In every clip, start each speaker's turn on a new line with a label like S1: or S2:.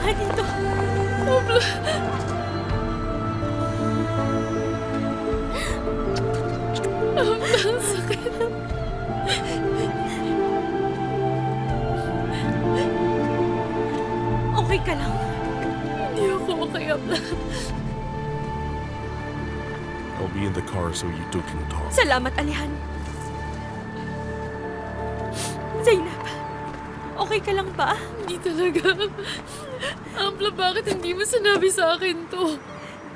S1: nga dito.
S2: Abla. Abla, ang sakit.
S1: Okay ka lang?
S2: Hindi ako okay, Abla.
S3: I'll be in the car so you two can talk.
S1: Salamat, Alihan. Zainab, okay ka lang ba?
S2: Hindi talaga. Abla, bakit hindi mo sinabi sa akin to?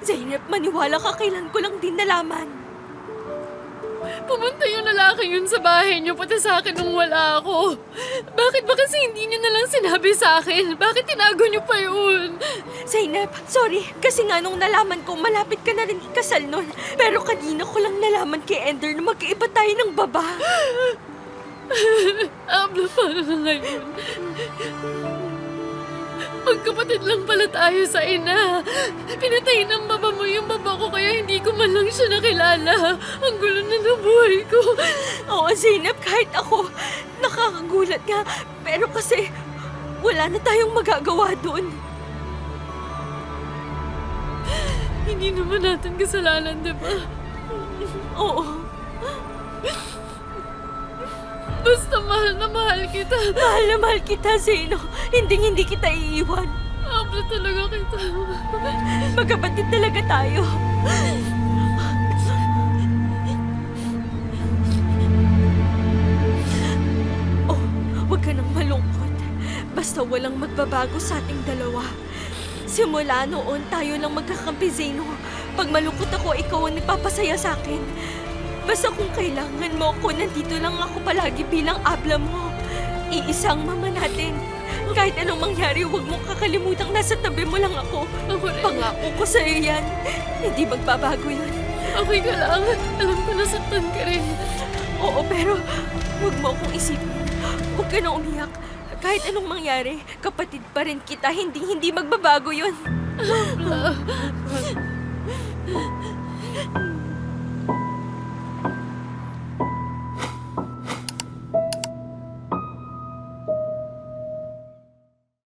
S1: Zainab, maniwala ka, kailan ko lang din nalaman.
S2: Pumunta yung lalaki yun sa bahay niyo, pati sa akin nung wala ako. Bakit ba kasi hindi niyo na lang sinabi sa akin? Bakit tinago niyo pa yun?
S1: Zainab, sorry. Kasi nga nung nalaman ko, malapit ka na rin ikasal nun. Pero kanina ko lang nalaman kay Ender na magkaiba tayo ng baba.
S2: Abla, paano na ngayon? Magkapatid lang pala tayo sa ina. Pinatay ng baba mo yung baba ko kaya hindi ko man lang siya nakilala. Ang gulo na ng buhay ko.
S1: Oo, Zainab, kahit ako, nakakagulat nga. Pero kasi, wala na tayong magagawa doon.
S2: Hindi naman natin kasalanan, di ba?
S1: Oo.
S2: Basta mahal na mahal kita.
S1: Mahal na mahal kita, Zeno. Hindi kita iiwan.
S2: Abla talaga kita.
S1: Magkapatid talaga tayo. Oh, huwag ka nang malungkot. Basta walang magbabago sa ating dalawa. Simula noon, tayo lang magkakampi, Zeno. Pag malungkot ako, ikaw ang nagpapasaya sa akin. Basta kung kailangan mo ako, nandito lang ako palagi bilang abla mo. Iisang mama natin. Kahit anong mangyari, huwag mong kakalimutang nasa tabi mo lang ako.
S2: Ako rin.
S1: Pangako ko sa'yo yan. Hindi magbabago yan.
S2: Okay ka lang. Alam ko nasaktan ka rin.
S1: Oo, pero huwag mo akong isipin. Huwag ka na umiyak. Kahit anong mangyari, kapatid pa rin kita. Hindi magbabago yun.
S2: Abla.